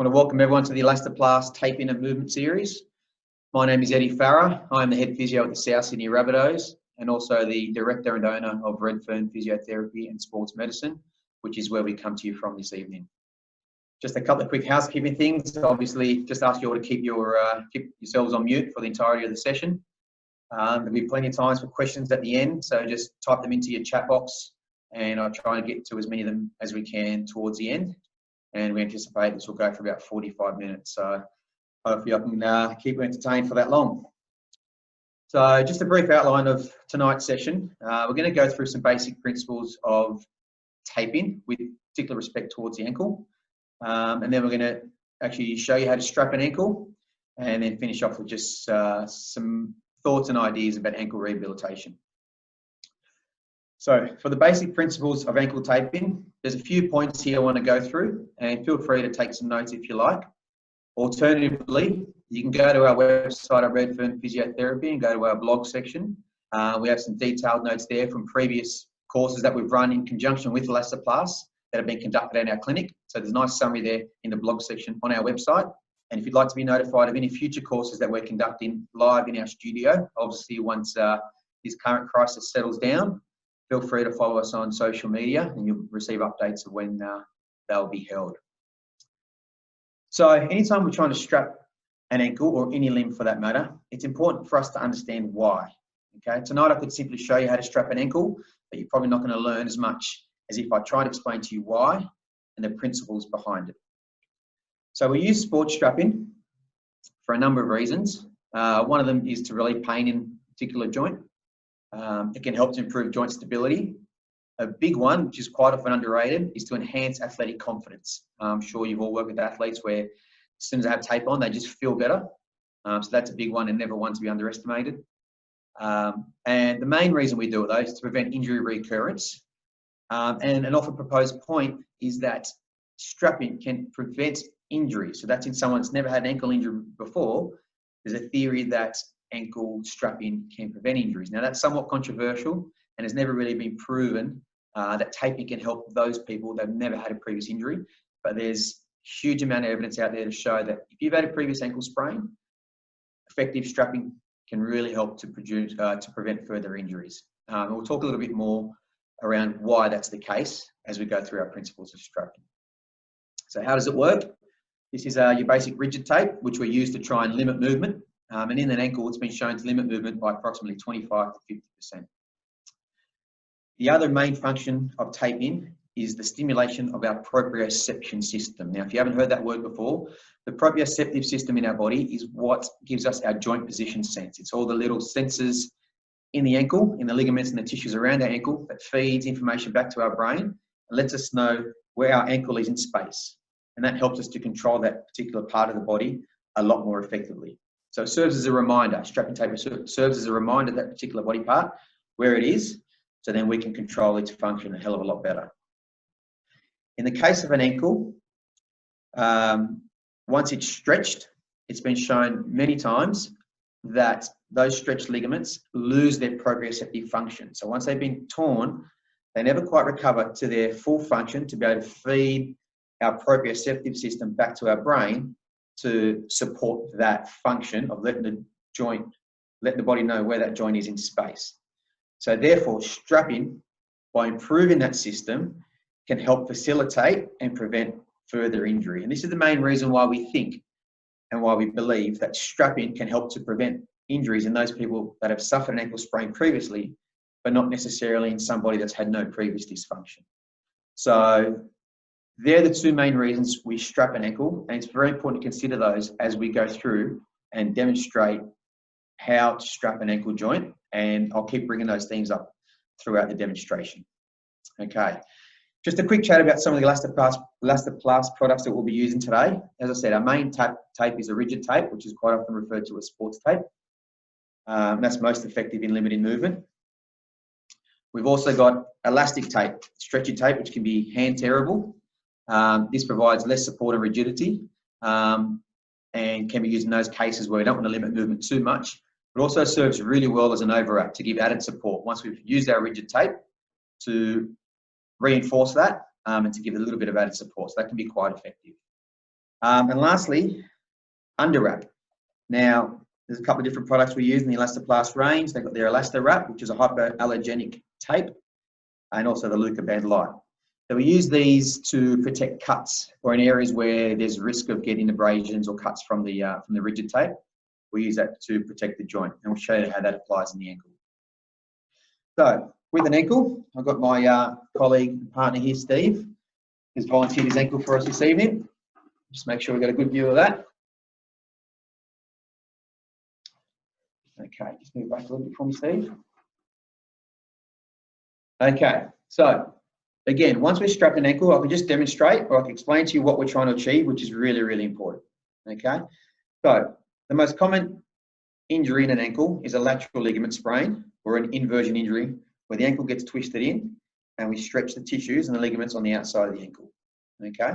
I want to welcome everyone to the Elastoplast Tape-In and Movement series. My name is Farah. I'm the head physio at the South Sydney Rabbitohs and also the director and owner of Physiotherapy and Sports Medicine, which is where we come to you from this evening. Just a couple of quick housekeeping things. Obviously, just ask you all to keep yourselves on mute for the entirety of the session. There'll be plenty of times for questions at the end, so just type them into your chat box and I'll try and get to as many of them as we can towards the end. And we anticipate this will go for about 45 minutes. So hopefully I can keep you entertained for that long. So just a brief outline of tonight's session. We're going to go through some basic principles of tape-in with particular respect towards the ankle. And then we're going to actually show you how to strap an ankle and then finish off with just some thoughts and ideas about ankle rehabilitation. So for the basic principles of ankle taping, there's a few points here I want to go through, and feel free to take some notes if you like. Alternatively, you can go to our website at Physiotherapy and go to our blog section. We have some detailed notes there from previous courses that we've run in conjunction with Elastoplast that have been conducted in our clinic. So there's a nice summary there in the blog section on our website. And if you'd like to be notified of any future courses that we're conducting live in our studio, obviously once this current crisis settles down, feel free to follow us on social media and you'll receive updates of when they'll be held. So anytime we're trying to strap an ankle or any limb for that matter, it's important for us to understand why. Okay, tonight I could simply show you how to strap an ankle, but you're probably not going to learn as much as if I try to explain to you why and the principles behind it. So we use sports strapping for a number of reasons. One of them is to relieve pain in a particular joint. It can help to improve joint stability. A big one, which is quite often underrated, is to enhance athletic confidence. I'm sure you've all worked with athletes where as soon as they have tape on, they just feel better. So that's a big one and never one to be underestimated. And the main reason we do it though is to prevent injury recurrence. And an often proposed point is that strapping can prevent injury. So that's in someone that's never had an ankle injury before. There's a theory that ankle strapping can prevent injuries. Now that's somewhat controversial and has never really been proven that taping can help those people that have never had a previous injury, but there's a huge amount of evidence out there to show that if you've had a previous ankle sprain, effective strapping can really help to prevent further injuries. We'll talk a little bit more around why that's the case as we go through our principles of strapping. So how does it work? This is your basic rigid tape, which we use to try and limit movement. And in an ankle, it's been shown to limit movement by approximately 25 to 50%. The other main function of tape-in is the stimulation of our proprioception system. Now, if you haven't heard that word before, the proprioceptive system in our body is what gives us our joint position sense. It's all the little sensors in the ankle, in the ligaments and the tissues around our ankle that feeds information back to our brain and lets us know where our ankle is in space. And that helps us to control that particular part of the body a lot more effectively. So it serves as a reminder, strapping tape serves as a reminder of that particular body part, where it is, so then we can control its function a hell of a lot better. In the case of an ankle, once it's stretched, it's been shown many times that those stretched ligaments lose their proprioceptive function. So once they've been torn, they never quite recover to their full function to be able to feed our proprioceptive system back to our brain to support that function of letting the body know where that joint is in space. So therefore, strapping, by improving that system, can help facilitate and prevent further injury. And this is the main reason why we think and why we believe that strapping can help to prevent injuries in those people that have suffered an ankle sprain previously, but not necessarily in somebody that's had no previous dysfunction. So they're the two main reasons we strap an ankle, and it's very important to consider those as we go through and demonstrate how to strap an ankle joint, and I'll keep bringing those themes up throughout the demonstration. Okay, just a quick chat about some of the Elastoplast products that we'll be using today. As I said, our main tape is a rigid tape, which is quite often referred to as sports tape. That's most effective in limiting movement. We've also got elastic tape, stretchy tape, which can be hand tearable. This provides less support and rigidity and can be used in those cases where we don't want to limit movement too much. It also serves really well as an overwrap to give added support once we've used our rigid tape to reinforce that and to give it a little bit of added support. So that can be quite effective. And lastly, under wrap. Now, there's a couple of different products we use in the Elastoplast range. They've got their Elastowrap, which is a hypoallergenic tape, and also the Leucoband Light. So we use these to protect cuts or in areas where there's risk of getting abrasions or cuts from the rigid tape. We use that to protect the joint, and we'll show you how that applies in the ankle. So with an ankle, I've got my colleague and partner here, Steve, who's volunteered his ankle for us this evening. Just make sure we've got a good view of that. Okay, just move back a little bit for me, Steve. Okay, so again, once we've strapped an ankle, I can just demonstrate or I can explain to you what we're trying to achieve, which is really, really important. Okay, so the most common injury in an ankle is a lateral ligament sprain or an inversion injury where the ankle gets twisted in and we stretch the tissues and the ligaments on the outside of the ankle. Okay,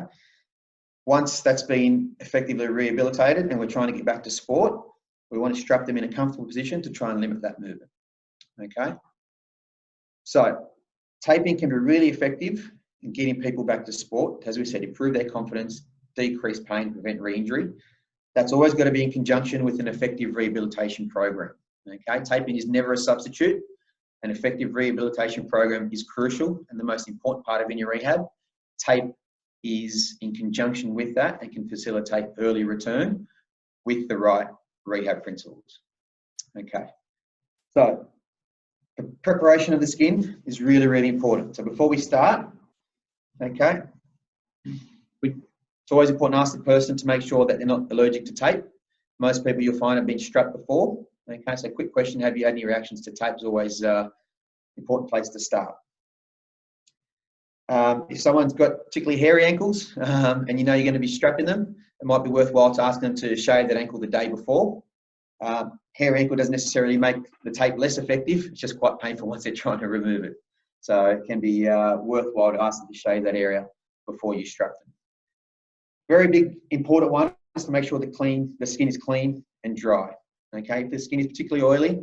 once that's been effectively rehabilitated and we're trying to get back to sport, we want to strap them in a comfortable position to try and limit that movement. Okay, so taping can be really effective in getting people back to sport. As we said, improve their confidence, decrease pain, prevent re-injury. That's always got to be in conjunction with an effective rehabilitation program. Okay, taping is never a substitute. An effective rehabilitation program is crucial and the most important part of any rehab. Tape is in conjunction with that and can facilitate early return with the right rehab principles. Okay, so the preparation of the skin is really, really important. So before we start, okay, it's always important to ask the person to make sure that they're not allergic to tape. Most people you'll find have been strapped before. Okay, so quick question, have you had any reactions to tape? Is always an important place to start. If someone's got particularly hairy ankles and you know you're going to be strapping them, it might be worthwhile to ask them to shave that ankle the day before. Hairy ankle doesn't necessarily make the tape less effective, it's just quite painful once they're trying to remove it. So it can be worthwhile to ask them to shave that area before you strap them. Very big, important one is to make sure the skin is clean and dry. Okay, if the skin is particularly oily,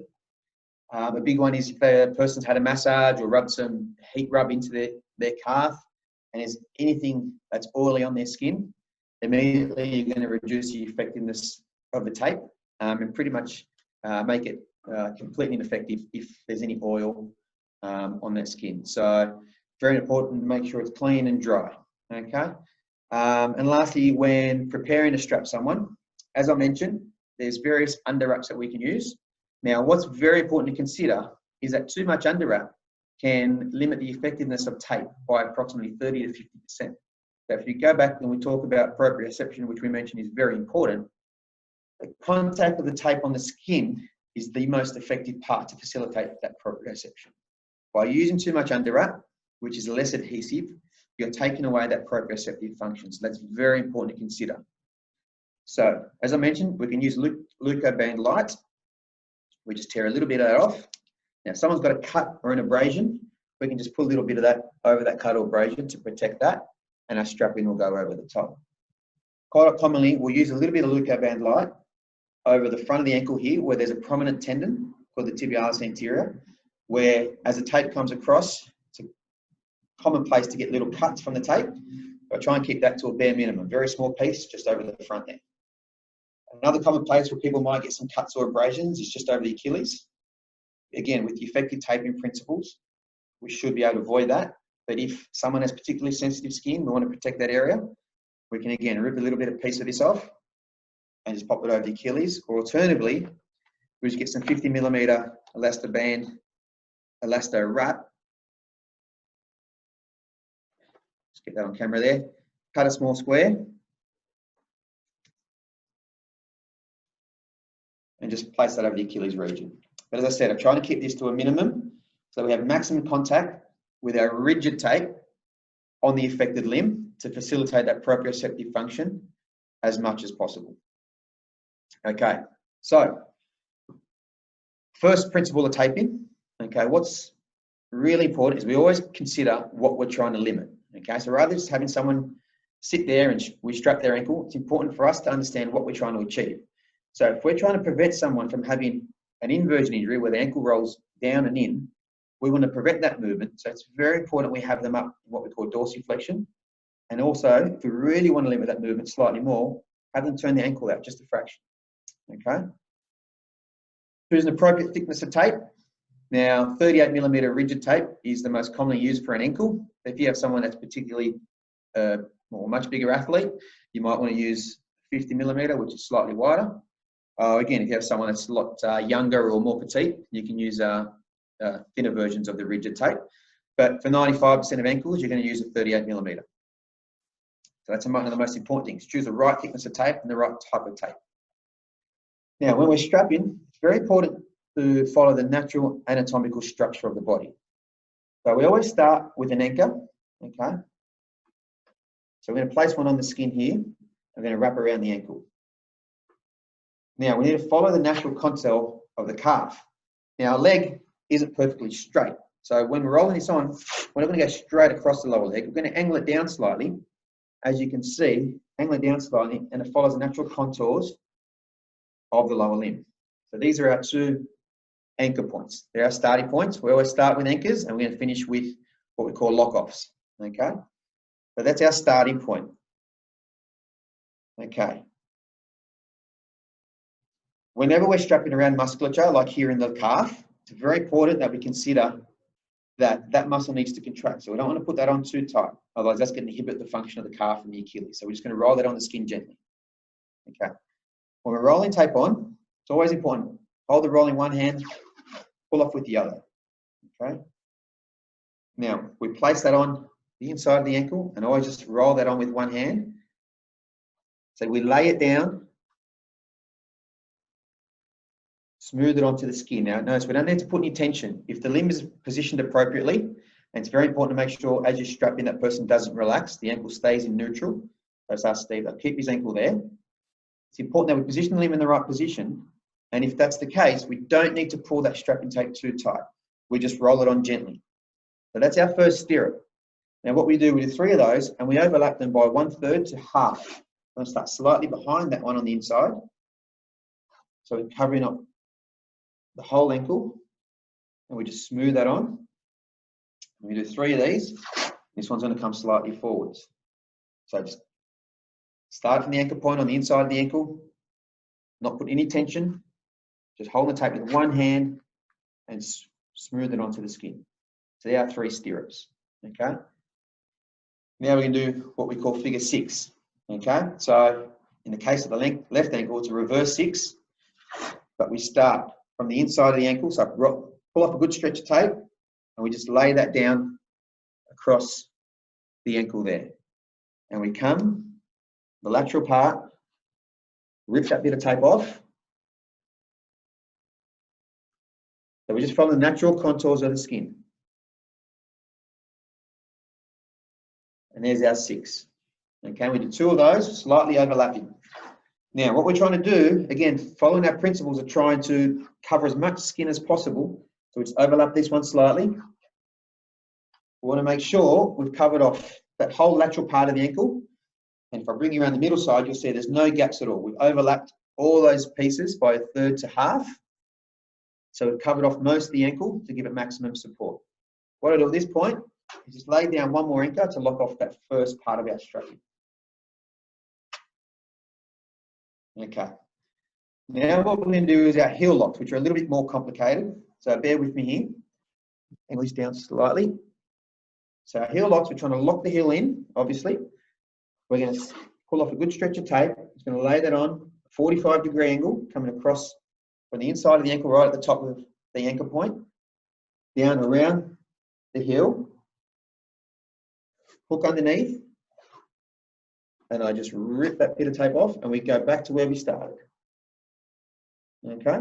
a big one is if the person's had a massage or rubbed some heat rub into their calf and there's anything that's oily on their skin, immediately you're going to reduce the effectiveness of the tape and pretty much make it completely ineffective if there's any oil on that skin. So very important to make sure it's clean and dry. Okay, and lastly, when preparing to strap someone, as I mentioned, there's various under wraps that we can use. Now, what's very important to consider is that too much under wrap can limit the effectiveness of tape by approximately 30 to 50%. So if you go back and we talk about proprioception, which we mentioned is very important, the contact of the tape on the skin is the most effective part to facilitate that proprioception. By using too much under wrap, which is less adhesive, you're taking away that proprioceptive function. So that's very important to consider. So as I mentioned, we can use Leucoband Light. We just tear a little bit of that off. Now, if someone's got a cut or an abrasion, we can just put a little bit of that over that cut or abrasion to protect that, and our strapping will go over the top. Quite commonly, we'll use a little bit of Leucoband Light over the front of the ankle here, where there's a prominent tendon called the tibialis anterior, where as the tape comes across, it's a common place to get little cuts from the tape. But try and keep that to a bare minimum, very small piece just over the front there. Another common place where people might get some cuts or abrasions is just over the Achilles. Again, with the effective taping principles, we should be able to avoid that. But if someone has particularly sensitive skin, we want to protect that area, we can again rip a little bit of piece of this off and just pop it over the Achilles. Or alternatively, we just get some 50mm Elastoband, Elastowrap. Just get that on camera there. Cut a small square. And just place that over the Achilles region. But as I said, I'm trying to keep this to a minimum so we have maximum contact with our rigid tape on the affected limb to facilitate that proprioceptive function as much as possible. Okay, so first principle of taping, okay, what's really important is we always consider what we're trying to limit. Okay, so rather than just having someone sit there and we strap their ankle, it's important for us to understand what we're trying to achieve. So if we're trying to prevent someone from having an inversion injury where the ankle rolls down and in, we want to prevent that movement. So it's very important we have them up in what we call dorsiflexion And also, if we really want to limit that movement slightly more, have them turn the ankle out just a fraction. Okay. Choose an appropriate thickness of tape. Now, 38mm rigid tape is the most commonly used for an ankle. If you have someone that's particularly or much bigger athlete, you might want to use 50mm, which is slightly wider. Again, if you have someone that's a lot younger or more petite, you can use thinner versions of the rigid tape. But for 95% of ankles, you're going to use a 38mm. So that's one of the most important things. Choose the right thickness of tape and the right type of tape. Now, when we're strapping, it's very important to follow the natural anatomical structure of the body. So we always start with an anchor, okay? So we're going to place one on the skin here. I'm going to wrap around the ankle. Now, we need to follow the natural contour of the calf. Now, our leg isn't perfectly straight. So when we're rolling this on, we're not going to go straight across the lower leg. We're going to angle it down slightly. As you can see, angle it down slightly, and it follows the natural contours of the lower limb. So these are our two anchor points. They're our starting points. We always start with anchors, and we're going to finish with what we call lock-offs. Okay? So that's our starting point. Okay. Whenever we're strapping around musculature, like here in the calf, it's very important that we consider that muscle needs to contract. So we don't want to put that on too tight. Otherwise, that's going to inhibit the function of the calf and the Achilles. So we're just going to roll that on the skin gently. Okay. When we're rolling tape on, it's always important. Hold the roll in one hand, pull off with the other. Okay. Now, we place that on the inside of the ankle and always just roll that on with one hand. So we lay it down, smooth it onto the skin. Now, notice we don't need to put any tension. If the limb is positioned appropriately, and it's very important to make sure as you strap in, that person doesn't relax, the ankle stays in neutral. That's us, Steve. I'll keep his ankle there. It's important that we position the limb in the right position. And if that's the case, we don't need to pull that strapping tape too tight. We just roll it on gently. So that's our first stirrup. Now what we do three of those, and we overlap them by 1/3 to half. I'm going to start slightly behind that one on the inside. So we're covering up the whole ankle, and we just smooth that on. We do 3 of these. This one's going to come slightly forwards. So just start from the anchor point on the inside of the ankle, not put any tension, just hold the tape with one hand and smooth it onto the skin. So there are 3 stirrups. Okay. Now we can do what we call figure 6. Okay. So in the case of the left ankle, it's a reverse 6, but we start from the inside of the ankle. So pull up a good stretch of tape, and we just lay that down across the ankle there. And we come the lateral part, rip that bit of tape off. So we just follow the natural contours of the skin. And there's our 6. Okay, we did 2 of those, slightly overlapping. Now, what we're trying to do, again, following our principles of trying to cover as much skin as possible, so we just overlap this one slightly. We want to make sure we've covered off that whole lateral part of the ankle. And if I bring you around the middle side, you'll see there's no gaps at all. We've overlapped all those pieces by 1/3 to half. So we've covered off most of the ankle to give it maximum support. What I do at this point is just lay down one more anchor to lock off that first part of our strapping. Okay. Now what we're going to do is our heel locks, which are a little bit more complicated. So bear with me here. Angle this down slightly. So our heel locks, we're trying to lock the heel in, obviously. We're going to pull off a good stretch of tape. It's going to lay that on, 45-degree angle, coming across from the inside of the ankle right at the top of the anchor point, down around the heel, hook underneath, and I just rip that bit of tape off, and we go back to where we started. Okay?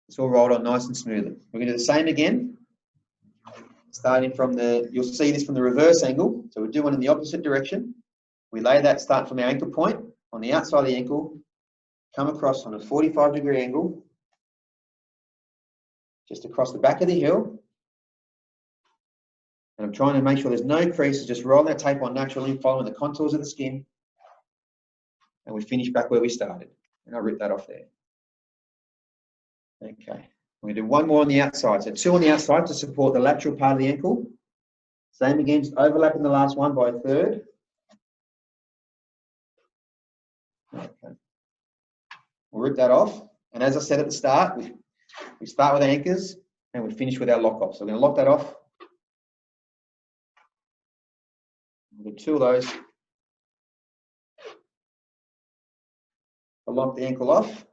It's all rolled on nice and smoothly. We're going to do the same again, starting from you'll see this from the reverse angle, so we do one in the opposite direction. We lay that, start from our anchor point on the outside of the ankle, come across on a 45-degree angle, just across the back of the heel. And I'm trying to make sure there's no creases, just roll that tape on naturally, following the contours of the skin. And we finish back where we started. And I rip that off there. Okay. We're going to do one more on the outside. So 2 on the outside to support the lateral part of the ankle. Same again, just overlapping the last one by a third. Okay. We'll rip that off. And as I said at the start, we start with anchors and we finish with our lock off. So we're going to lock that off. We'll do 2 of those. I'll lock the ankle off.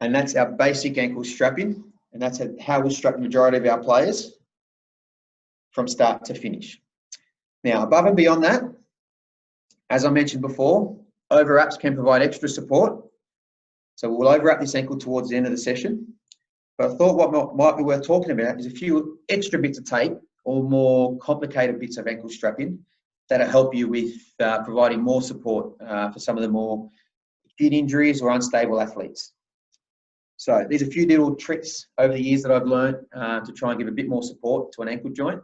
And that's our basic ankle strapping. And that's how we strap the majority of our players from start to finish. Now, above and beyond that, as I mentioned before, overwraps can provide extra support. So we'll overwrap this ankle towards the end of the session. But I thought what might be worth talking about is a few extra bits of tape or more complicated bits of ankle strapping that'll help you with providing more support for some of the more acute injuries or unstable athletes. So these are a few little tricks over the years that I've learned to try and give a bit more support to an ankle joint.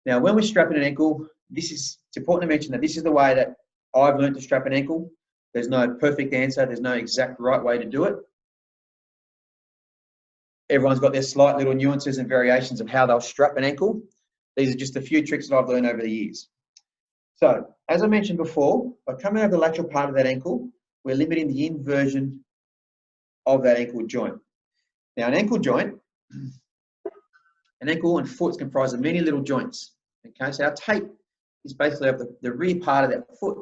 Now, when we're strapping an ankle, it's important to mention that this is the way that I've learned to strap an ankle. There's no perfect answer. There's no exact right way to do it. Everyone's got their slight little nuances and variations of how they'll strap an ankle. These are just a few tricks that I've learned over the years. So, as I mentioned before, by coming over the lateral part of that ankle, we're limiting the inversion of that ankle joint. Now, an ankle and foot is comprised of many little joints. Okay, so our tape is basically of the rear part of that foot.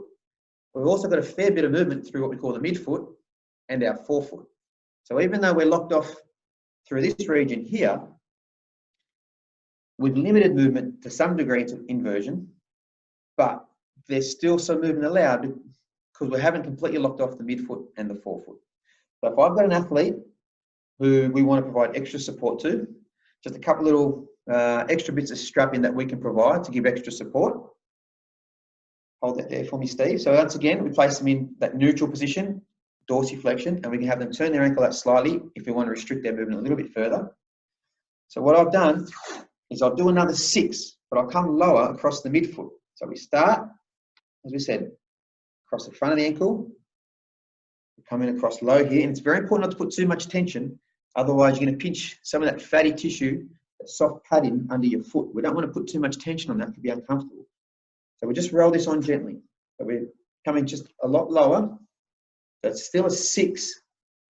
We've also got a fair bit of movement through what we call the midfoot and our forefoot. So even though we're locked off through this region here, with limited movement to some degree to inversion, but there's still some movement allowed because we haven't completely locked off the midfoot and the forefoot. So if I've got an athlete who we want to provide extra support to, just a couple little extra bits of strapping that we can provide to give extra support. Hold that there for me, Steve. So once again, we place them in that neutral position, dorsiflexion, and we can have them turn their ankle out slightly if we want to restrict their movement a little bit further. So what I've done is I'll do another 6, but I'll come lower across the midfoot. So we start, as we said, across the front of the ankle, coming across low here, and it's very important not to put too much tension, otherwise you're going to pinch some of that fatty tissue, that soft padding under your foot. We don't want to put too much tension on that to be uncomfortable. So we just roll this on gently. So we're coming just a lot lower. So it's still a 6,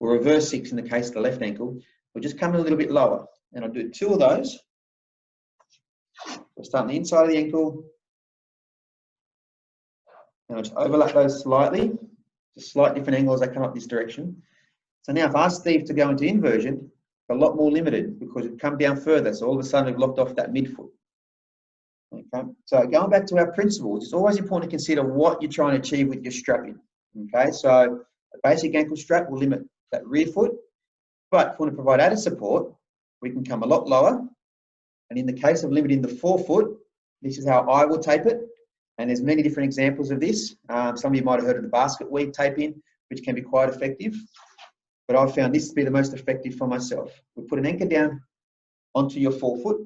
or reverse 6 in the case of the left ankle. We're just coming a little bit lower. And I'll do 2 of those. We'll start on the inside of the ankle. And I'll just overlap those slightly. Just slight different angles as I come up this direction. So now if I ask Steve to go into inversion, a lot more limited because we've come down further. So all of a sudden we've locked off that midfoot. Okay, so going back to our principles, it's always important to consider what you're trying to achieve with your strapping. Okay, so a basic ankle strap will limit that rear foot, but if we want to provide added support, we can come a lot lower. And in the case of limiting the forefoot, this is how I will tape it. And there's many different examples of this. Some of you might have heard of the basket weave taping, which can be quite effective. But I've found this to be the most effective for myself. We put an anchor down onto your forefoot.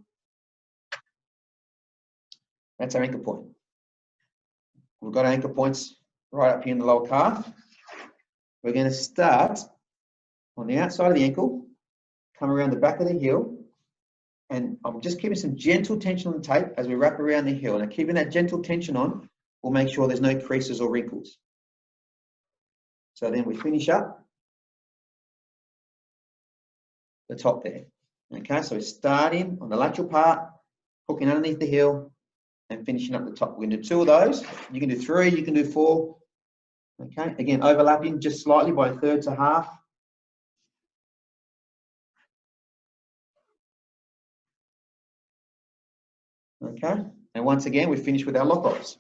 That's our anchor point. We've got our anchor points right up here in the lower calf. We're going to start on the outside of the ankle, come around the back of the heel, and I'm just keeping some gentle tension on the tape as we wrap around the heel. Now, keeping that gentle tension on will make sure there's no creases or wrinkles. So then we finish up the top there. Okay, so we're starting on the lateral part, hooking underneath the heel, and finishing up the top. We're going to do 2 of those. You can do 3, you can do 4. Okay, again, overlapping just slightly by 1/3 to 1/2. Okay, and once again, we finish with our lock-offs.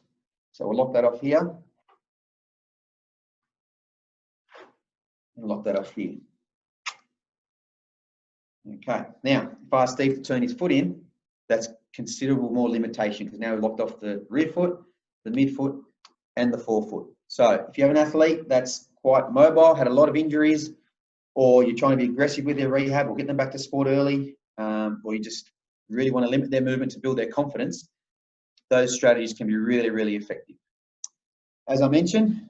So we'll lock that off here. And lock that off here. Okay, now, if I ask Steve to turn his foot in, that's considerable more limitation because now we've locked off the rear foot, the midfoot, and the forefoot. So if you have an athlete that's quite mobile, had a lot of injuries, or you're trying to be aggressive with their rehab or get them back to sport early, or you just really want to limit their movement to build their confidence, those strategies can be really, really effective. As I mentioned,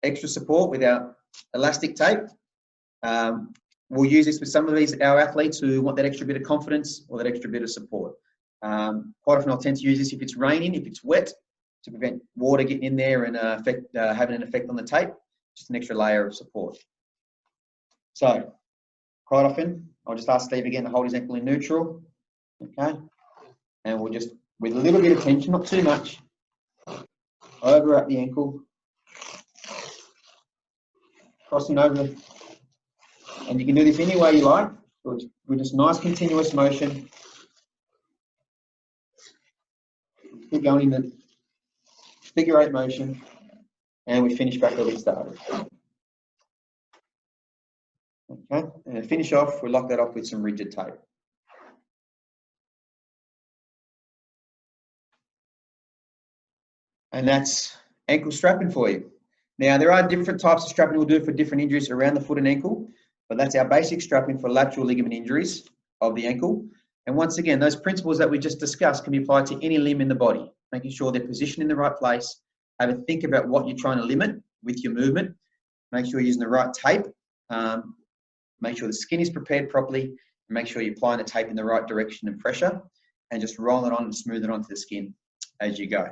extra support with our elastic tape. We'll use this with some of our athletes who want that extra bit of confidence or that extra bit of support. Quite often I'll tend to use this if it's raining, if it's wet, to prevent water getting in there and having an effect on the tape, just an extra layer of support. So quite often I'll just ask Steve again to hold his ankle in neutral, okay? And we'll just, with a little bit of tension, not too much, over at the ankle, crossing over, and you can do this any way you like, with just nice continuous motion. Keep going in the figure 8 motion, and we finish back where we started. Okay, and to finish off, we lock that off with some rigid tape. And that's ankle strapping for you. Now, there are different types of strapping we'll do for different injuries around the foot and ankle, but that's our basic strapping for lateral ligament injuries of the ankle. And once again, those principles that we just discussed can be applied to any limb in the body, making sure they're positioned in the right place. Have a think about what you're trying to limit with your movement. Make sure you're using the right tape. Make sure the skin is prepared properly. And make sure you're applying the tape in the right direction and pressure, and just roll it on and smooth it onto the skin as you go.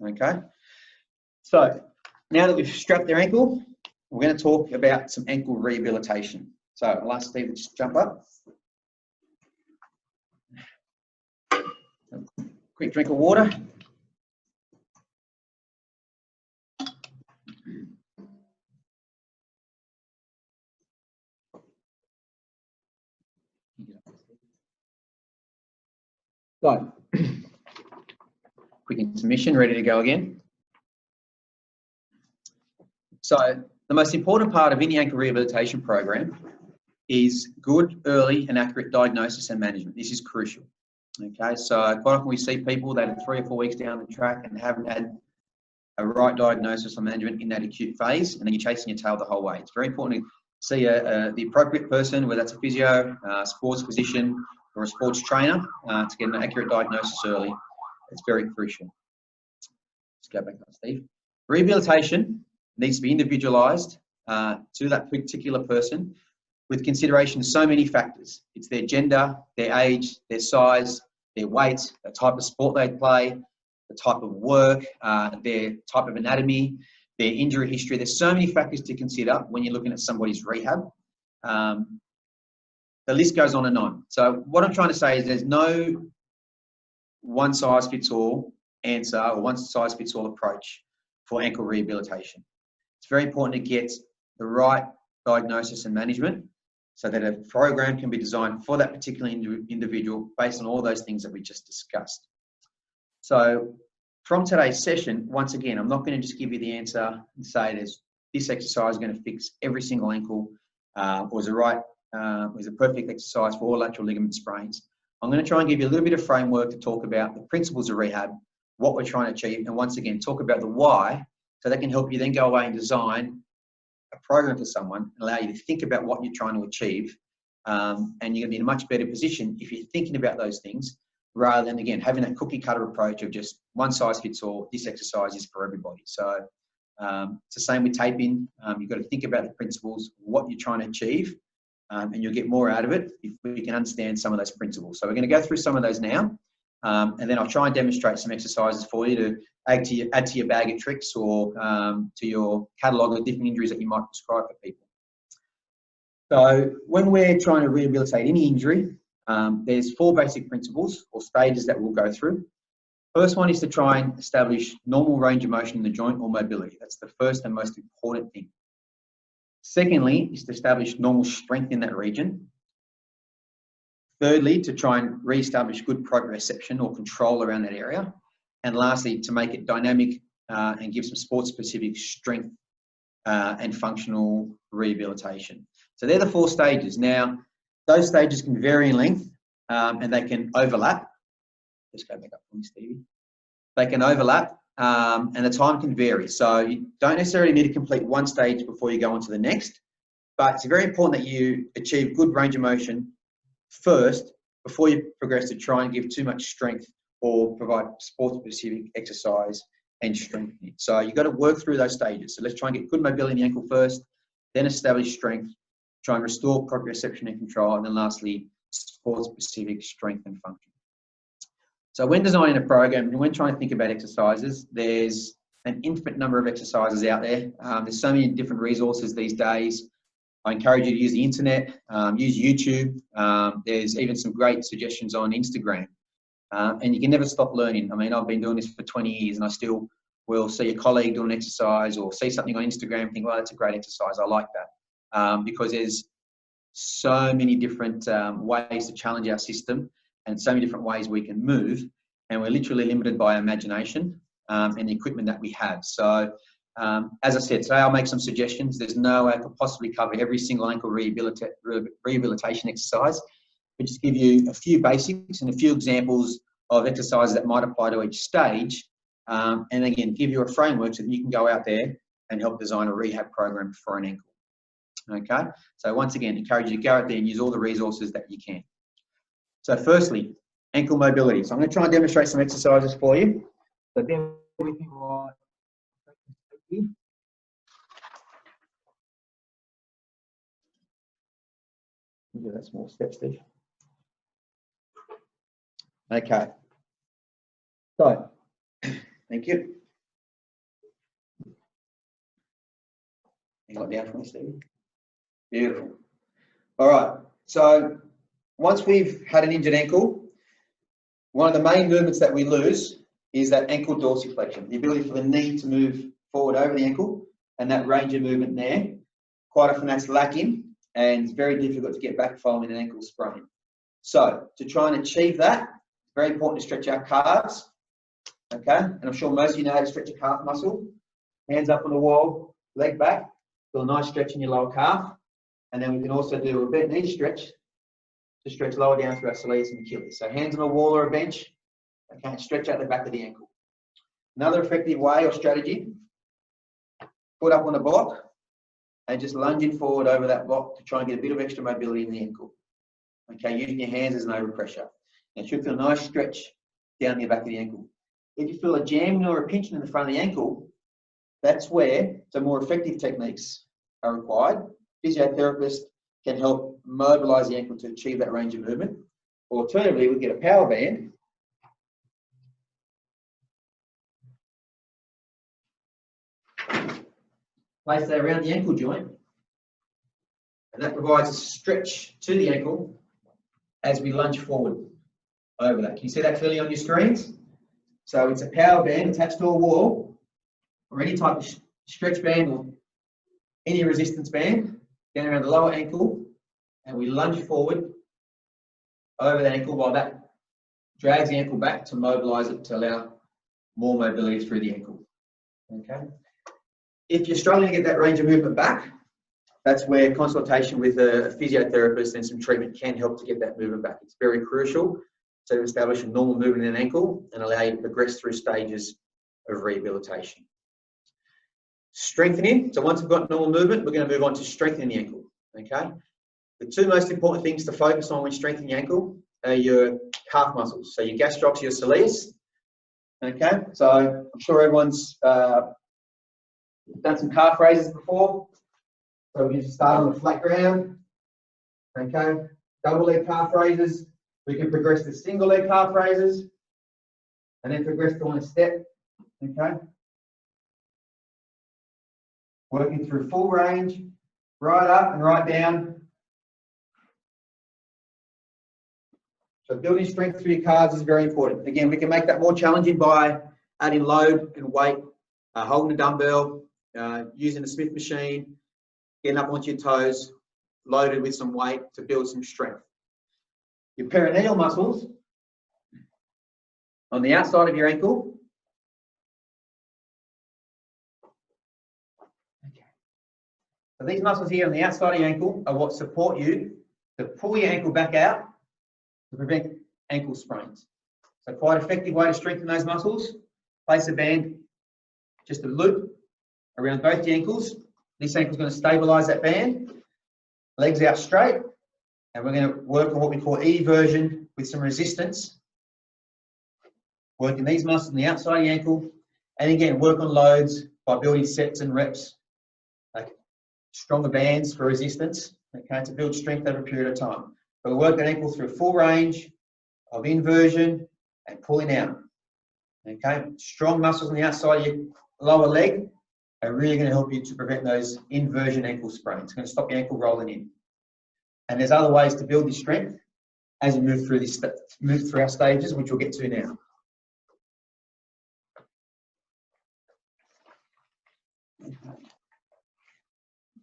Okay. So now that we've strapped their ankle, we're going to talk about some ankle rehabilitation. So I'll ask Steve to just jump up. Quick drink of water. So, quick intermission, ready to go again. So, the most important part of any ankle rehabilitation program is good, early and accurate diagnosis and management. This is crucial. Okay, so quite often we see people that are 3 or 4 weeks down the track and haven't had a right diagnosis or management in that acute phase, and then you're chasing your tail the whole way. It's very important to see the appropriate person, whether that's a physio, sports physician, or a sports trainer, to get an accurate diagnosis early. It's very crucial. Let's go back up, Steve. Rehabilitation needs to be individualised to that particular person with consideration of so many factors. It's their gender, their age, their size, their weight, the type of sport they play, the type of work, their type of anatomy, their injury history. There's so many factors to consider when you're looking at somebody's rehab. The list goes on and on. So what I'm trying to say is there's no one-size-fits-all answer or one-size-fits-all approach for ankle rehabilitation. It's very important to get the right diagnosis and management so that a program can be designed for that particular individual based on all those things that we just discussed. So from today's session, once again, I'm not going to just give you the answer and say this exercise is going to fix every single ankle or is a perfect exercise for all lateral ligament sprains. I'm going to try and give you a little bit of framework to talk about the principles of rehab, what we're trying to achieve, and once again, talk about the why, so that can help you then go away and design a program for someone and allow you to think about what you're trying to achieve. And you're going to be in a much better position if you're thinking about those things, rather than, again, having that cookie cutter approach of just one size fits all, this exercise is for everybody. So it's the same with taping. You've got to think about the principles, what you're trying to achieve, and you'll get more out of it if we can understand some of those principles. So we're going to go through some of those now, and then I'll try and demonstrate some exercises for you to add to your bag of tricks or to your catalogue of different injuries that you might prescribe for people. So when we're trying to rehabilitate any injury, there's 4 basic principles or stages that we'll go through. First one is to try and establish normal range of motion in the joint or mobility. That's the first and most important thing. Secondly, is to establish normal strength in that region. Thirdly, to try and re-establish good proprioception or control around that area. And lastly, to make it dynamic and give some sport-specific strength and functional rehabilitation. So they're the 4 stages. Now, those stages can vary in length and they can overlap. Just go back up for me, Stevie. They can overlap and the time can vary. So you don't necessarily need to complete one stage before you go on to the next, but it's very important that you achieve good range of motion first before you progress to try and give too much strength or provide sport-specific exercise and strengthening. So you've got to work through those stages. So let's try and get good mobility in the ankle first, then establish strength, try and restore proprioception and control, and then lastly, sport-specific strength and function. So when designing a program and when trying to think about exercises, there's an infinite number of exercises out there. There's so many different resources these days. I encourage you to use the internet, use YouTube. There's even some great suggestions on Instagram. And you can never stop learning. I mean, I've been doing this for 20 years and I still will see a colleague doing an exercise or see something on Instagram and think, well, that's a great exercise. I like that. Because there's so many different ways to challenge our system and so many different ways we can move. And we're literally limited by our imagination and the equipment that we have. So, as I said, today I'll make some suggestions. There's no way I could possibly cover every single ankle rehabilitation exercise. But just give you a few basics and a few examples of exercises that might apply to each stage. And again, give you a framework so that you can go out there and help design a rehab program for an ankle. Okay, so once again, encourage you to go out there and use all the resources that you can. So firstly, ankle mobility. So I'm going to try and demonstrate some exercises for you. So bear with me while I take this here. Do that small step, Steve. Okay. So, thank you. You got down for me, Steve? Beautiful. All right. So, once we've had an injured ankle, one of the main movements that we lose is that ankle dorsiflexion, the ability for the knee to move forward over the ankle, and that range of movement there. Quite often that's lacking, and it's very difficult to get back following an ankle sprain. So, to try and achieve that, it's very important to stretch our calves. Okay, and I'm sure most of you know how to stretch a calf muscle. Hands up on the wall, leg back, feel a nice stretch in your lower calf. And then we can also do a bent knee stretch to stretch lower down through our soleus and Achilles. So hands on a wall or a bench, okay, stretch out the back of the ankle. Another effective way or strategy, foot up on a block and just lunging forward over that block to try and get a bit of extra mobility in the ankle. Okay, using your hands as an overpressure. And it should feel a nice stretch down the back of the ankle. If you feel a jamming or a pinching in the front of the ankle, that's where some more effective techniques are required. Physiotherapists can help mobilize the ankle to achieve that range of movement. Alternatively, we get a power band. Place that around the ankle joint. And that provides a stretch to the ankle as we lunge forward over that. Can you see that clearly on your screens? So it's a power band attached to a wall or any type of stretch band or any resistance band down around the lower ankle, and we lunge forward over the ankle while that drags the ankle back to mobilize it to allow more mobility through the ankle. Okay. If you're struggling to get that range of movement back, that's where consultation with a physiotherapist and some treatment can help to get that movement back. It's very crucial to establish a normal movement in an ankle and allow you to progress through stages of rehabilitation. Strengthening. So once we've got normal movement, we're going to move on to strengthening the ankle. Okay. The two most important things to focus on when strengthening the ankle are your calf muscles. So your gastrocs, your soleus. Okay. So I'm sure everyone's done some calf raises before. So we can just start on the flat ground. Okay. Double leg calf raises. We can progress to single leg calf raises and then progress to on a step. Okay. Working through full range, right up and right down. So building strength through your calves is very important. Again, we can make that more challenging by adding load and weight, holding a dumbbell, using the Smith machine, getting up onto your toes, loaded with some weight to build some strength. Your perineal muscles on the outside of your ankle. So these muscles here on the outside of your ankle are what support you to pull your ankle back out to prevent ankle sprains. So quite an effective way to strengthen those muscles. Place a band, just a loop around both the ankles. This ankle is going to stabilize that band. Legs out straight. And we're going to work on what we call eversion with some resistance. Working these muscles on the outside of the ankle. And again, work on loads by building sets and reps. Like stronger bands for resistance, okay, to build strength over a period of time. But we work that ankle through a full range of inversion and pulling out. Okay, strong muscles on the outside of your lower leg are really going to help you to prevent those inversion ankle sprains. It's going to stop your ankle rolling in. And there's other ways to build this strength as you move through our stages, which we'll get to now.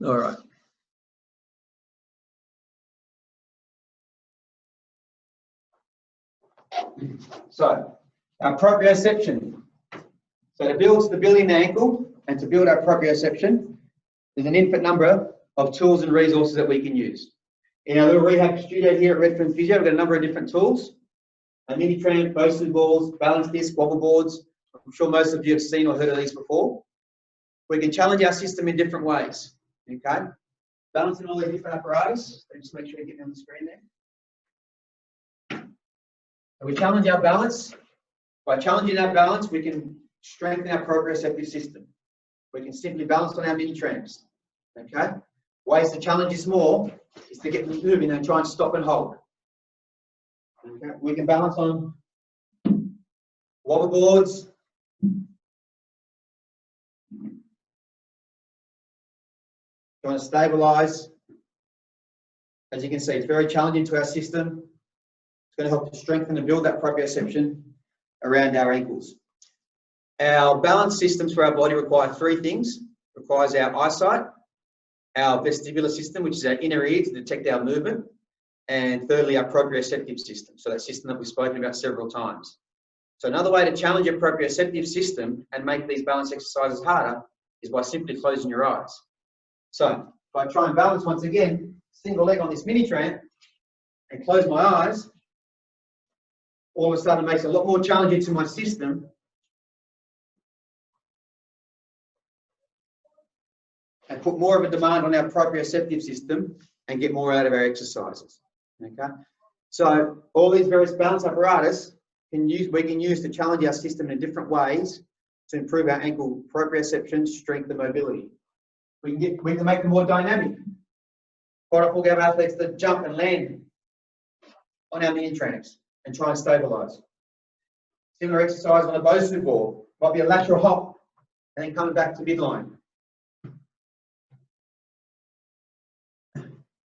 All right. So, our proprioception. So to build stability in the ankle and to build our proprioception, there's an infinite number of tools and resources that we can use. In our little rehab studio here at Redfern Physio, we've got a number of different tools. A mini tramp, bosun balls, balance disc, wobble boards. I'm sure most of you have seen or heard of these before. We can challenge our system in different ways. Okay? Balancing all these different apparatus. So just make sure you get me on the screen there. So we challenge our balance. By challenging our balance, we can strengthen our proprioceptive system. We can simply balance on our mini tramps. Okay? Ways to challenge this more is to get them moving and try and stop and hold. Okay? We can balance on wobble boards, trying to stabilize. As you can see, it's very challenging to our system. It's going to help to strengthen and build that proprioception around our ankles. Our balance systems for our body require three things. It requires our eyesight, our vestibular system, which is our inner ear to detect our movement, and thirdly, our proprioceptive system, so that system that we've spoken about several times. So another way to challenge your proprioceptive system and make these balance exercises harder is by simply closing your eyes. So if I try and balance once again, single leg on this mini tramp, and close my eyes, all of a sudden it makes it a lot more challenging to my system and put more of a demand on our proprioceptive system and get more out of our exercises. Okay, so all these various balance apparatus we can use to challenge our system in different ways to improve our ankle proprioception, strength, and mobility. We can make them more dynamic. Quite often we have athletes that jump and land on our mini tramps and try and stabilize. Similar exercise on a bosun ball might be a lateral hop and then coming back to midline.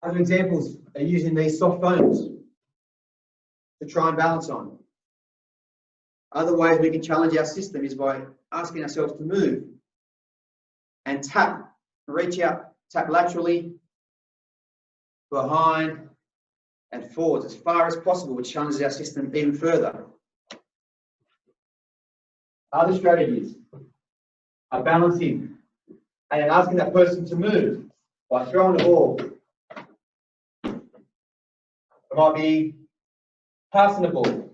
Other examples are using these soft foams to try and balance on. Other ways we can challenge our system is by asking ourselves to move and tap, reach out, tap laterally, behind and forwards as far as possible, which challenges our system even further. Other strategies are balancing and then asking that person to move by throwing a ball. It might be passing the ball.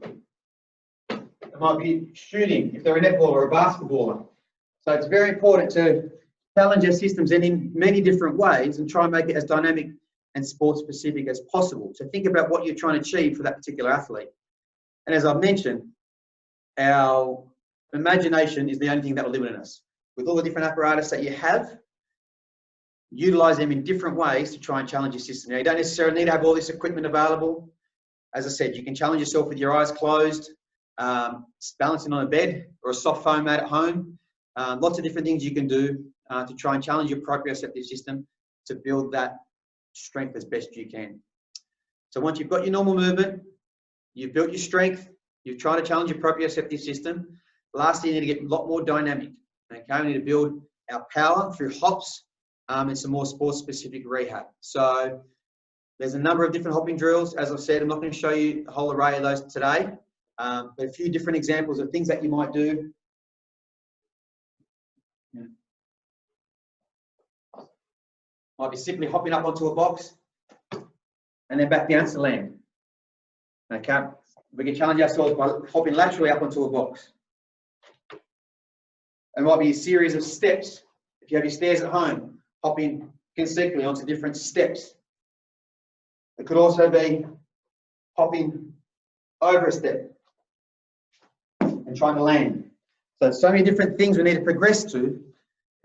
It might be shooting if they're a netballer or a basketballer. So it's very important to challenge our systems in many different ways and try and make it as dynamic and sport specific as possible. So think about what you're trying to achieve for that particular athlete. And as I've mentioned, our imagination is the only thing that will limit us. With all the different apparatus that you have, utilize them in different ways to try and challenge your system. Now, you don't necessarily need to have all this equipment available. As I said, you can challenge yourself with your eyes closed, balancing on a bed or a soft foam mat at home. Lots of different things you can do to try and challenge your proprioceptive system to build that strength as best you can. So once you've got your normal movement, you've built your strength, you're trying to challenge your proprioceptive system, lastly, you need to get a lot more dynamic. Okay, we need to build our power through hops and some more sport-specific rehab. So there's a number of different hopping drills. As I've said, I'm not going to show you a whole array of those today, but a few different examples of things that you might do. Might be simply hopping up onto a box and then back down to land. Okay, we can challenge ourselves by hopping laterally up onto a box. It might be a series of steps. If you have your stairs at home, hopping consecutively onto different steps. It could also be hopping over a step and trying to land. So many different things we need to progress to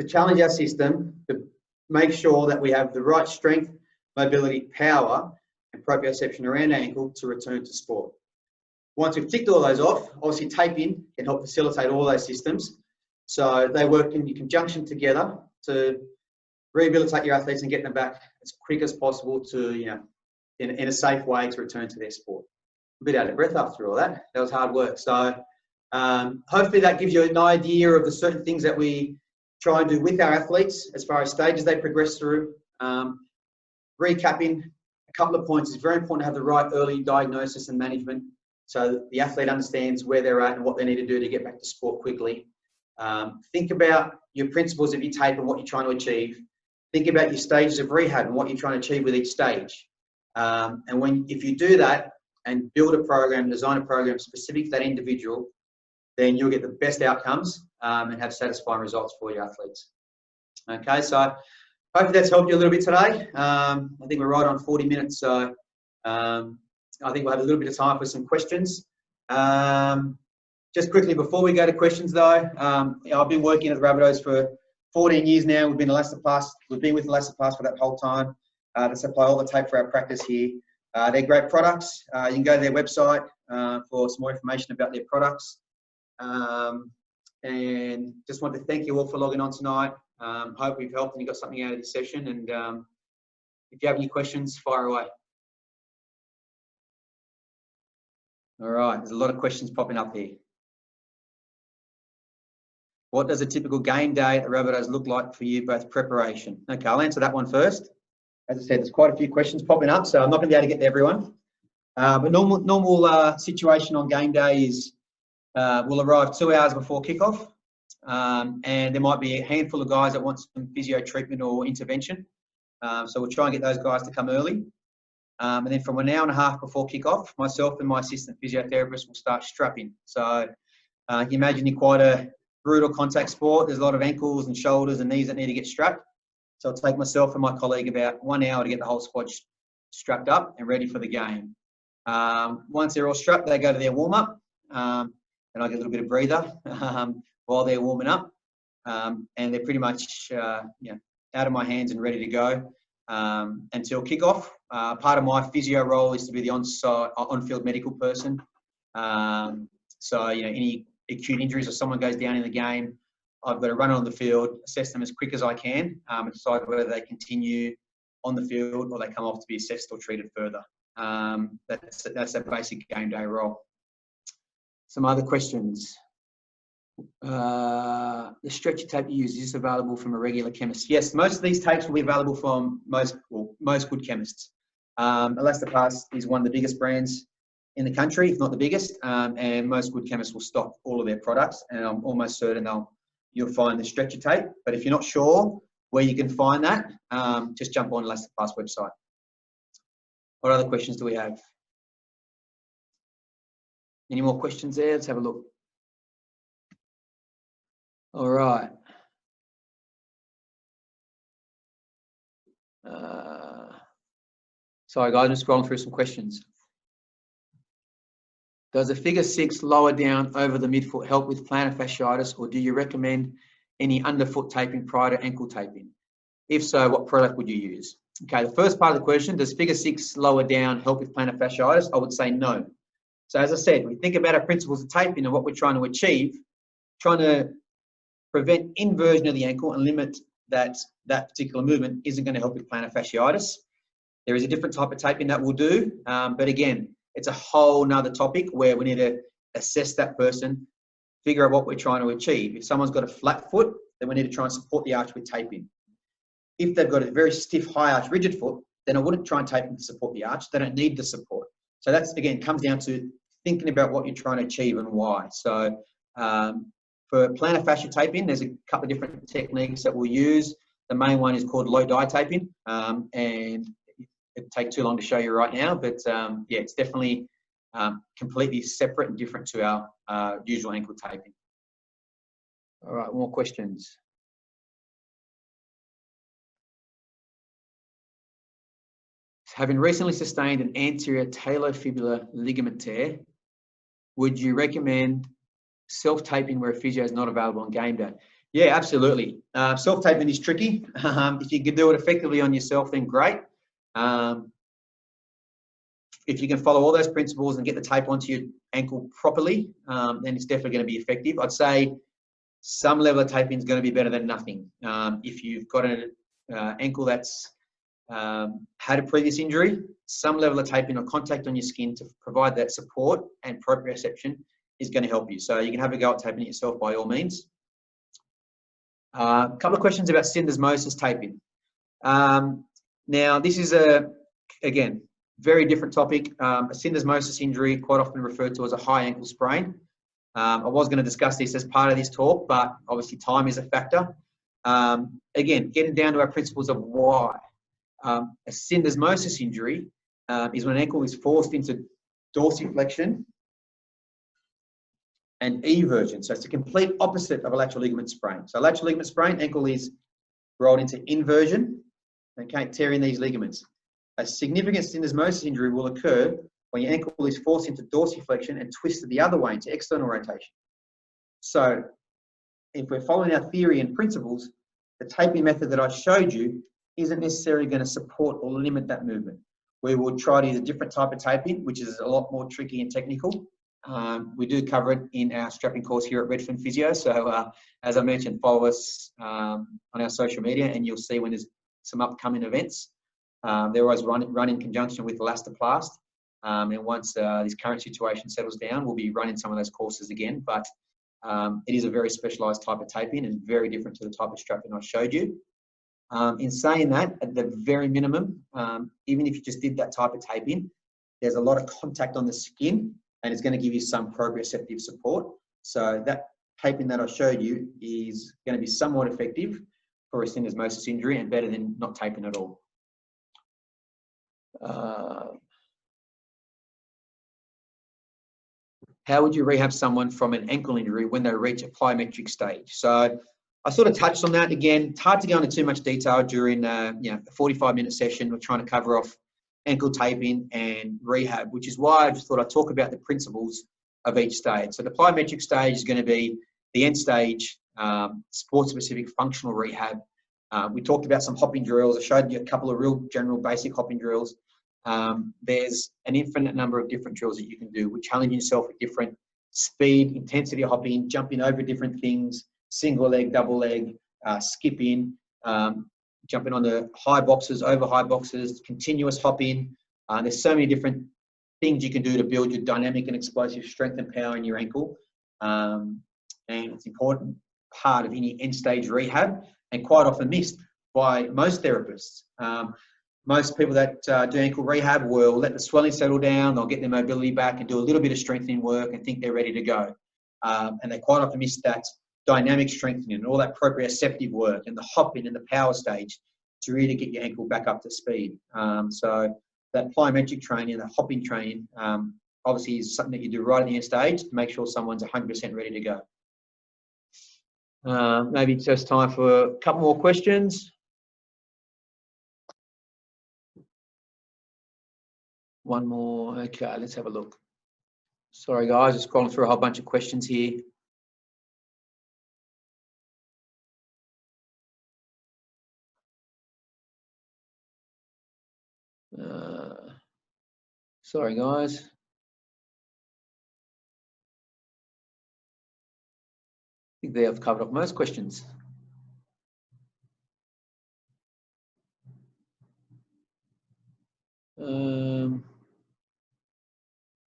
challenge our system, to make sure that we have the right strength, mobility, power, and proprioception around our ankle to return to sport. Once we've ticked all those off, obviously taping can help facilitate all those systems. So they work in conjunction together to rehabilitate your athletes and get them back as quick as possible to, you know, in a safe way to return to their sport. A bit out of breath after all that. That was hard work. So hopefully that gives you an idea of the certain things that we try and do with our athletes as far as stages they progress through. Recapping a couple of points, it's very important to have the right early diagnosis and management so the athlete understands where they're at and what they need to do to get back to sport quickly. Think about your principles of your tape and what you're trying to achieve. Think about your stages of rehab and what you're trying to achieve with each stage. And if you do that and build a program, design a program specific to that individual, then you'll get the best outcomes and have satisfying results for your athletes. Okay, so hopefully that's helped you a little bit today. I think we're right on 40 minutes, so I think we'll have a little bit of time for some questions. Just quickly before we go to questions though, I've been working at the Rabbitohs for 14 years now. We've been Elastoplast. We've been with Elastoplast for that whole time. They supply all the tape for our practice here. They're great products. You can go to their website for some more information about their products. And just want to thank you all for logging on tonight. Hope we've helped and you got something out of this session. And if you have any questions, fire away. All right, there's a lot of questions popping up here. What does a typical game day at the Rabbitohs look like for you, both preparation? Okay, I'll answer that one first. As I said, there's quite a few questions popping up, so I'm not going to be able to get to everyone. But normal situation on game day is we'll arrive 2 hours before kickoff, and there might be a handful of guys that want some physio treatment or intervention. So we'll try and get those guys to come early. And then from an hour and a half before kickoff, myself and my assistant physiotherapist will start strapping. So you imagine you're quite a brutal contact sport. There's a lot of ankles and shoulders and knees that need to get strapped. So it'll take myself and my colleague about 1 hour to get the whole squad strapped up and ready for the game. Once they're all strapped, they go to their warm-up, and I get a little bit of breather while they're warming up. And they're pretty much out of my hands and ready to go until kickoff. Part of my physio role is to be the on-field medical person. So, any acute injuries or someone goes down in the game, I've got to run on the field, assess them as quick as I can, and decide whether they continue on the field or they come off to be assessed or treated further. That's a basic game day role. Some other questions. The stretcher tape you use, is this available from a regular chemist? Yes, most of these tapes will be available from most good chemists. Elastoplast is one of the biggest brands in the country, if not the biggest, and most good chemists will stock all of their products, and I'm almost certain you'll find the stretcher tape. But if you're not sure where you can find that, just jump on Elastoplast website. What other questions do we have? Any more questions there? Let's have a look. All right. Sorry guys, I'm just scrolling through some questions. Does a figure 6 lower down over the midfoot help with plantar fasciitis, or do you recommend any underfoot taping prior to ankle taping? If so, what product would you use? Okay, the first part of the question, does figure 6 lower down help with plantar fasciitis? I would say no. So as I said, we think about our principles of taping and what we're trying to achieve, trying to prevent inversion of the ankle and limit that particular movement isn't going to help with plantar fasciitis. There is a different type of taping that we'll do, but again, it's a whole nother topic where we need to assess that person, figure out what we're trying to achieve. If someone's got a flat foot, then we need to try and support the arch with taping. If they've got a very stiff, high arch, rigid foot, then I wouldn't try and tape them to support the arch. They don't need the support. So that's, again, comes down to thinking about what you're trying to achieve and why. So for plantar fascia taping, there's a couple of different techniques that we'll use. The main one is called low dye taping, and it'd take too long to show you right now, but yeah, it's definitely completely separate and different to our usual ankle taping. All right, more questions. Having recently sustained an anterior talofibular ligament tear, would you recommend self-taping where a physio is not available on game day? Yeah, absolutely. Self-taping is tricky. If you can do it effectively on yourself, then great. if you can follow all those principles and get the tape onto your ankle properly, then it's definitely going to be effective. I'd say some level of taping is going to be better than nothing. If you've got an ankle that's had a previous injury, some level of taping or contact on your skin to provide that support and proprioception is going to help you. So you can have a go at taping it yourself by all means. A couple of questions about syndesmosis taping. Now, this is again, very different topic. A syndesmosis injury, quite often referred to as a high ankle sprain. I was going to discuss this as part of this talk, but obviously time is a factor. Again, getting down to our principles of why. A syndesmosis injury is when an ankle is forced into dorsiflexion and eversion. So it's the complete opposite of a lateral ligament sprain. So lateral ligament sprain, ankle is rolled into inversion, okay, tearing these ligaments. A significant syndesmosis injury will occur when your ankle is forced into dorsiflexion and twisted the other way into external rotation. So if we're following our theory and principles, the taping method that I showed you isn't necessarily going to support or limit that movement. We will try to use a different type of taping, which is a lot more tricky and technical. We do cover it in our strapping course here at Redfern Physio. So as I mentioned, follow us on our social media and you'll see when there's some upcoming events. They're always run in conjunction with Elastoplast. And once this current situation settles down, we'll be running some of those courses again. But it is a very specialised type of taping and very different to the type of strapping I showed you. In saying that, at the very minimum, even if you just did that type of taping, there's a lot of contact on the skin and it's going to give you some proprioceptive support. So that taping that I showed you is going to be somewhat effective for a syndesmosis injury and better than not taping at all. How would you rehab someone from an ankle injury when they reach a plyometric stage? So I sort of touched on that again. It's hard to go into too much detail during a 45-minute session. We're trying to cover off ankle taping and rehab, which is why I just thought I'd talk about the principles of each stage. So the plyometric stage is going to be the end stage, sport-specific functional rehab. We talked about some hopping drills. I showed you a couple of real general basic hopping drills. There's an infinite number of different drills that you can do, which challenge yourself with different speed, intensity of hopping, jumping over different things, single leg, double leg, skipping, jumping on the high boxes, over high boxes, continuous hopping. There's so many different things you can do to build your dynamic and explosive strength and power in your ankle. And it's an important part of any end stage rehab and quite often missed by most therapists. Most people that do ankle rehab will let the swelling settle down, they'll get their mobility back and do a little bit of strengthening work and think they're ready to go. And they quite often miss that dynamic strengthening and all that proprioceptive work and the hopping and the power stage to really get your ankle back up to speed. So that plyometric training, that hopping training, obviously is something that you do right at the end stage to make sure someone's 100% ready to go. Maybe it's just time for a couple more questions. One more. Okay, let's have a look. Sorry guys, just scrolling through a whole bunch of questions here. Sorry guys. I think they have covered off most questions.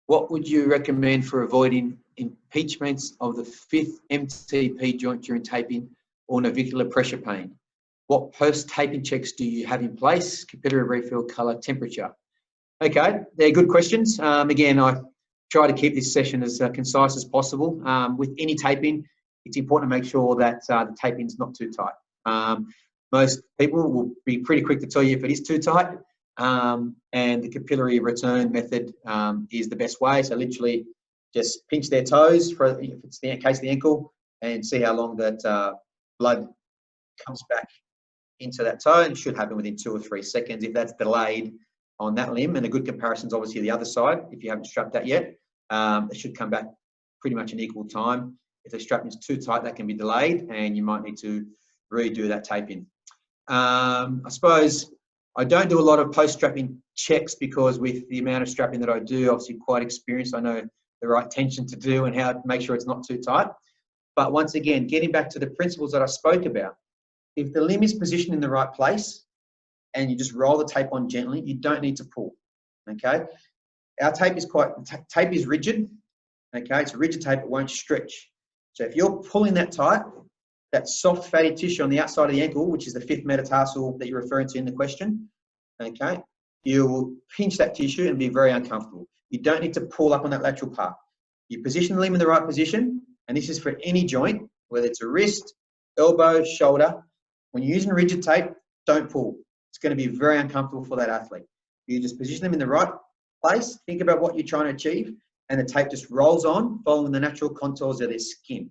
What would you recommend for avoiding impeachments of the 5th MTP joint during taping or navicular pressure pain? What post-taping checks do you have in place? Capillary refill, colour, temperature. Okay, they're good questions. Again, I try to keep this session as concise as possible. With any taping, it's important to make sure that the taping is not too tight. Most people will be pretty quick to tell you if it is too tight. And the capillary return method is the best way. So literally just pinch their toes for if it's the case of the ankle and see how long that blood comes back into that toe. And it should happen within 2 or 3 seconds. If that's delayed on that limb, and a good comparison is obviously the other side. If you haven't strapped that yet, it should come back pretty much in equal time. If the strapping is too tight, that can be delayed and you might need to redo that taping. I suppose I don't do a lot of post-strapping checks because with the amount of strapping that I do, obviously quite experienced, I know the right tension to do and how to make sure it's not too tight. But once again, getting back to the principles that I spoke about, if the limb is positioned in the right place and you just roll the tape on gently, you don't need to pull, okay? Our tape is tape is rigid, okay? It's a rigid tape, it won't stretch. So if you're pulling that tight, that soft fatty tissue on the outside of the ankle, which is the 5th metatarsal that you're referring to in the question, okay, you will pinch that tissue and be very uncomfortable. You don't need to pull up on that lateral part. You position the limb in the right position, and this is for any joint, whether it's a wrist, elbow, shoulder. When you're using rigid tape, don't pull. It's going to be very uncomfortable for that athlete. You just position them in the right place, think about what you're trying to achieve, and the tape just rolls on, following the natural contours of their skin.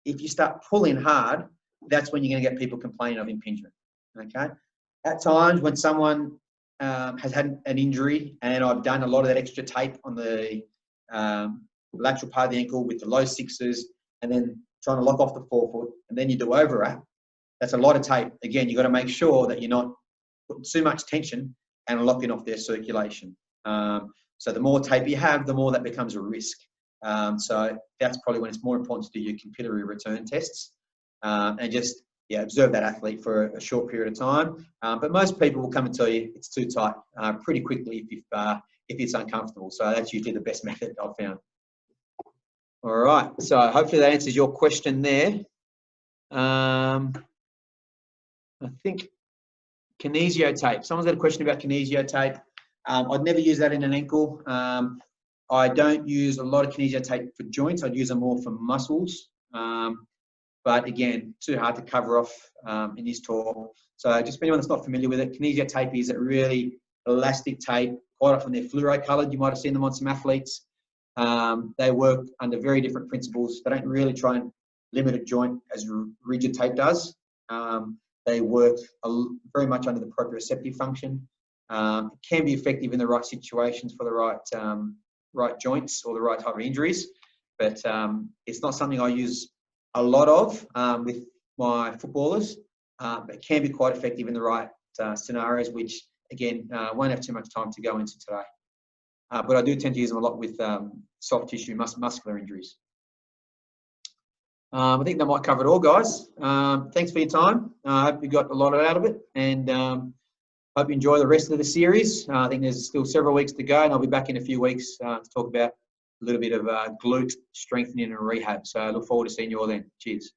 If you start pulling hard, that's when you're going to get people complaining of impingement, okay? At times when someone has had an injury and I've done a lot of that extra tape on the lateral part of the ankle with the low 6s and then trying to lock off the forefoot and then you do overwrap, that's a lot of tape. Again, you've got to make sure that you're not putting too much tension and locking off their circulation. So the more tape you have, the more that becomes a risk. So that's probably when it's more important to do your capillary return tests and just observe that athlete for a short period of time. But most people will come and tell you it's too tight pretty quickly if it's uncomfortable. So that's usually the best method I've found. All right, so hopefully that answers your question there. I think kinesio tape. Someone's got a question about kinesio tape. I'd never use that in an ankle. I don't use a lot of kinesio tape for joints. I'd use them more for muscles. But again, too hard to cover off in this talk. So just for anyone that's not familiar with it, kinesio tape is a really elastic tape. Quite often they're fluoro coloured. You might have seen them on some athletes. They work under very different principles. They don't really try and limit a joint as rigid tape does. They work very much under the proprioceptive function. It can be effective in the right situations for the right joints or the right type of injuries, but it's not something I use a lot of with my footballers, but it can be quite effective in the right scenarios, which again, won't have too much time to go into today. But I do tend to use them a lot with soft tissue muscular injuries. I think that might cover it all, guys. Thanks for your time. I hope you got a lot out of it, and hope you enjoy the rest of the series. I think there's still several weeks to go, and I'll be back in a few weeks to talk about a little bit of glute strengthening and rehab. So I look forward to seeing you all then. Cheers.